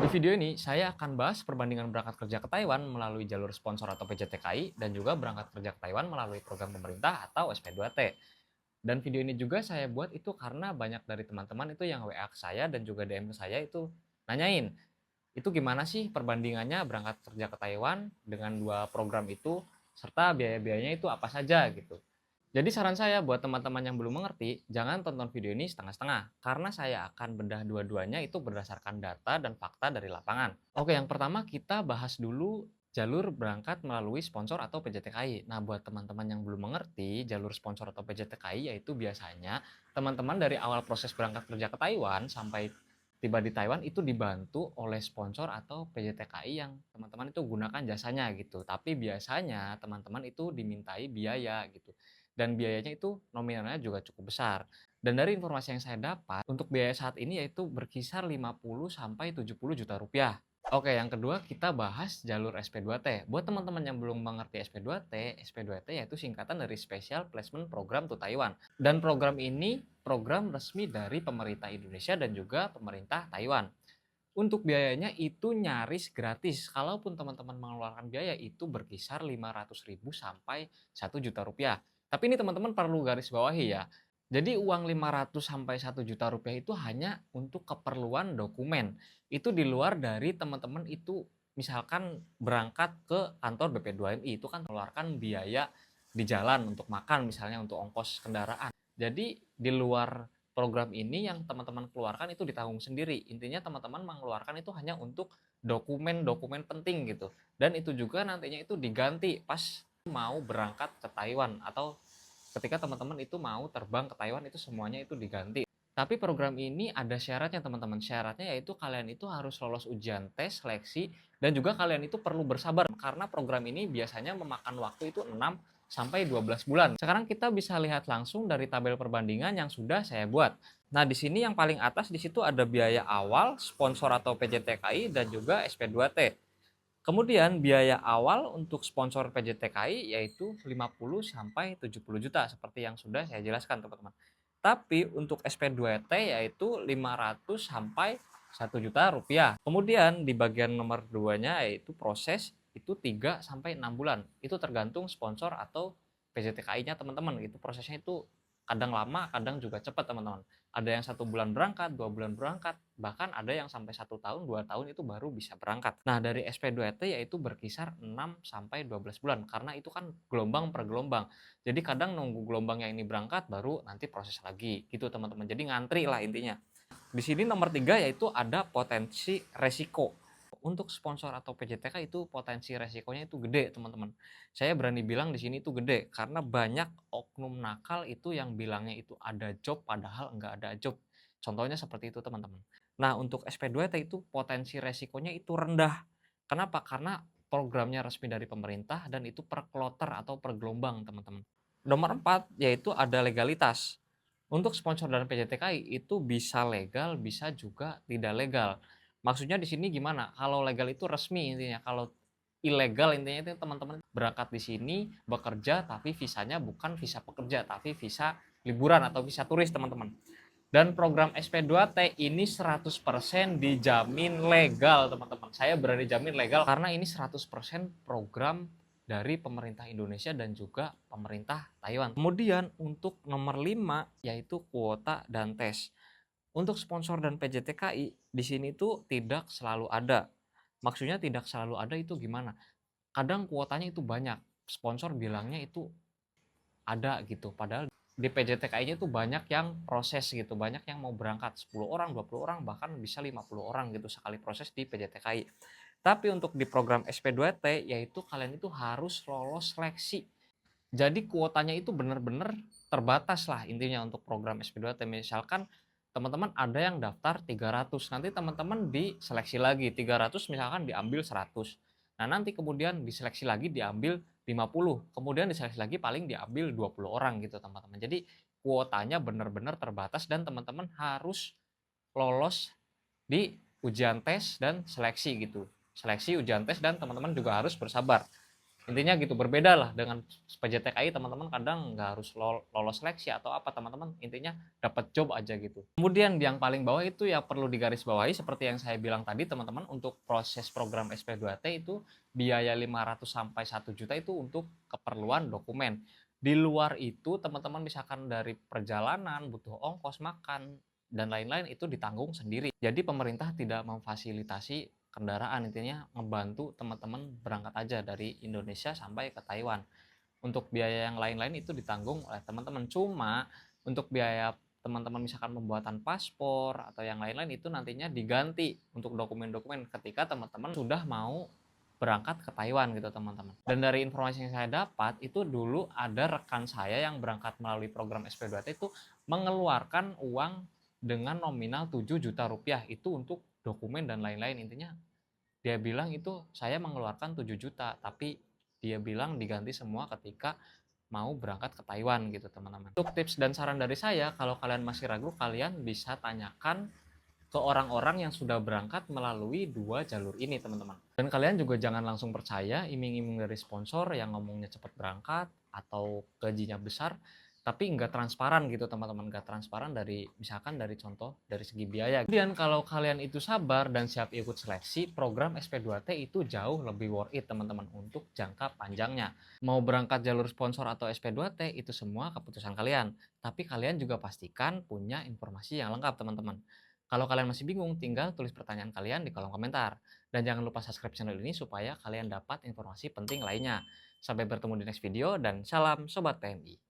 video ini, saya akan bahas perbandingan berangkat kerja ke Taiwan melalui jalur sponsor atau PJTKI dan juga berangkat kerja ke Taiwan melalui program pemerintah atau SP2T. Dan video ini juga saya buat itu karena banyak dari teman-teman itu yang WA ke saya dan juga DM ke saya itu nanyain, itu gimana sih perbandingannya berangkat kerja ke Taiwan dengan dua program itu, serta biaya-biayanya itu apa saja gitu. Jadi saran saya buat teman-teman yang belum mengerti, jangan tonton video ini setengah-setengah, karena saya akan bedah dua-duanya itu berdasarkan data dan fakta dari lapangan. Oke, yang pertama kita bahas dulu jalur berangkat melalui sponsor atau PJTKI. Nah, buat teman-teman yang belum mengerti, jalur sponsor atau PJTKI yaitu biasanya teman-teman dari awal proses berangkat kerja ke Taiwan sampai tiba di Taiwan itu dibantu oleh sponsor atau PJTKI yang teman-teman itu gunakan jasanya gitu. Tapi biasanya teman-teman itu dimintai biaya gitu. Dan biayanya itu nominalnya juga cukup besar. Dan dari informasi yang saya dapat, untuk biaya saat ini yaitu berkisar 50 sampai 70 juta rupiah. Oke, yang kedua kita bahas jalur SP2T. Buat teman-teman yang belum mengerti SP2T, SP2T yaitu singkatan dari Special Placement Program to Taiwan. Dan program ini program resmi dari pemerintah Indonesia dan juga pemerintah Taiwan. Untuk biayanya itu nyaris gratis. Kalaupun teman-teman mengeluarkan biaya itu berkisar 500.000 sampai 1 juta rupiah. Tapi ini teman-teman perlu garis bawahi ya. Jadi uang 500 sampai 1 juta rupiah itu hanya untuk keperluan dokumen. Itu di luar dari teman-teman itu misalkan berangkat ke kantor BP2MI itu kan mengeluarkan biaya di jalan untuk makan misalnya untuk ongkos kendaraan. Jadi di luar program ini yang teman-teman keluarkan itu ditanggung sendiri. Intinya teman-teman mengeluarkan itu hanya untuk dokumen-dokumen penting gitu. Dan itu juga nantinya itu diganti pas mau berangkat ke Taiwan atau ketika teman-teman itu mau terbang ke Taiwan itu semuanya itu diganti. Tapi program ini ada syaratnya teman-teman. Syaratnya yaitu kalian itu harus lolos ujian tes, seleksi, dan juga kalian itu perlu bersabar karena program ini biasanya memakan waktu itu 6 sampai 12 bulan. Sekarang kita bisa lihat langsung dari tabel perbandingan yang sudah saya buat. Nah, di sini yang paling atas di situ ada biaya awal, sponsor atau PJTKI dan juga SP2T. Kemudian biaya awal untuk sponsor PJTKI yaitu 50 sampai 70 juta seperti yang sudah saya jelaskan teman-teman. Tapi untuk SP2T yaitu 500 sampai 1 juta rupiah. Kemudian di bagian nomor 2-nya yaitu proses itu 3 sampai 6 bulan. Itu tergantung sponsor atau PJTKI-nya teman-teman gitu. Prosesnya itu kadang lama, kadang juga cepat teman-teman. Ada yang 1 bulan berangkat, 2 bulan berangkat, bahkan ada yang sampai 1 tahun, 2 tahun itu baru bisa berangkat. Nah, dari SP2T yaitu berkisar 6 sampai 12 bulan, karena itu kan gelombang per gelombang. Jadi kadang nunggu gelombang yang ini berangkat, baru nanti proses lagi, gitu teman-teman. Jadi ngantri lah intinya. Di sini nomor 3 yaitu ada potensi resiko. Untuk sponsor atau PJTK itu potensi resikonya itu gede teman-teman. Saya berani bilang di sini itu gede karena banyak oknum nakal itu yang bilangnya itu ada job padahal enggak ada job. Contohnya seperti itu teman-teman. Nah, untuk SP2T itu potensi resikonya itu rendah. Kenapa? Karena programnya resmi dari pemerintah dan itu per kloter atau per gelombang teman-teman. Nomor 4 yaitu ada legalitas. Untuk sponsor dan PJTKI itu bisa legal, bisa juga tidak legal. Maksudnya di sini gimana? Kalau legal itu resmi intinya, kalau ilegal intinya itu teman-teman berangkat di sini bekerja tapi visanya bukan visa pekerja tapi visa liburan atau visa turis teman-teman. Dan program SP2T ini 100% dijamin legal teman-teman. Saya berani jamin legal karena ini 100% program dari pemerintah Indonesia dan juga pemerintah Taiwan. Kemudian untuk nomor 5 yaitu kuota dan tes. Untuk sponsor dan PJTKI di sini tuh tidak selalu ada. Maksudnya tidak selalu ada itu gimana? Kadang kuotanya itu banyak. Sponsor bilangnya itu ada gitu. Padahal di PJTKI-nya itu banyak yang proses gitu. Banyak yang mau berangkat 10 orang, 20 orang, bahkan bisa 50 orang gitu sekali proses di PJTKI. Tapi untuk di program SP2T yaitu kalian itu harus lolos seleksi. Jadi kuotanya itu benar-benar terbatas lah intinya untuk program SP2T. Misalkan teman-teman ada yang daftar 300, nanti teman-teman diseleksi lagi 300 misalkan diambil 100. Nah, nanti kemudian diseleksi lagi diambil 50, kemudian diseleksi lagi paling diambil 20 orang gitu teman-teman. Jadi kuotanya benar-benar terbatas dan teman-teman harus lolos di ujian tes dan seleksi gitu. Seleksi, ujian tes dan teman-teman juga harus bersabar. Intinya gitu, berbeda lah dengan PJTKI, teman-teman kadang nggak harus lolos seleksi atau apa teman-teman, intinya dapat job aja gitu. Kemudian yang paling bawah itu ya perlu digarisbawahi seperti yang saya bilang tadi teman-teman, untuk proses program SP2T itu biaya 500 sampai 1 juta itu untuk keperluan dokumen. Di luar itu teman-teman misalkan dari perjalanan, butuh ongkos makan dan lain-lain itu ditanggung sendiri. Jadi pemerintah tidak memfasilitasi kendaraan, intinya ngebantu teman-teman berangkat aja dari Indonesia sampai ke Taiwan. Untuk biaya yang lain-lain itu ditanggung oleh teman-teman. Cuma untuk biaya teman-teman misalkan pembuatan paspor atau yang lain-lain itu nantinya diganti untuk dokumen-dokumen ketika teman-teman sudah mau berangkat ke Taiwan gitu teman-teman. Dan dari informasi yang saya dapat itu dulu ada rekan saya yang berangkat melalui program SP2T itu mengeluarkan uang dengan nominal 7 juta rupiah itu untuk dokumen dan lain-lain. Intinya dia bilang itu saya mengeluarkan 7 juta, tapi dia bilang diganti semua ketika mau berangkat ke Taiwan gitu teman-teman. Untuk tips dan saran dari saya, kalau kalian masih ragu, kalian bisa tanyakan ke orang-orang yang sudah berangkat melalui 2 jalur ini teman-teman. Dan kalian juga jangan langsung percaya iming-iming dari sponsor yang ngomongnya cepat berangkat atau gajinya besar, tapi nggak transparan gitu teman-teman, nggak transparan dari misalkan dari contoh dari segi biaya. Kemudian kalau kalian itu sabar dan siap ikut seleksi, program SP2T itu jauh lebih worth it teman-teman untuk jangka panjangnya. Mau berangkat jalur sponsor atau SP2T itu semua keputusan kalian, tapi kalian juga pastikan punya informasi yang lengkap teman-teman. Kalau kalian masih bingung, tinggal tulis pertanyaan kalian di kolom komentar. Dan jangan lupa subscribe channel ini supaya kalian dapat informasi penting lainnya. Sampai bertemu di next video dan salam Sobat PMI.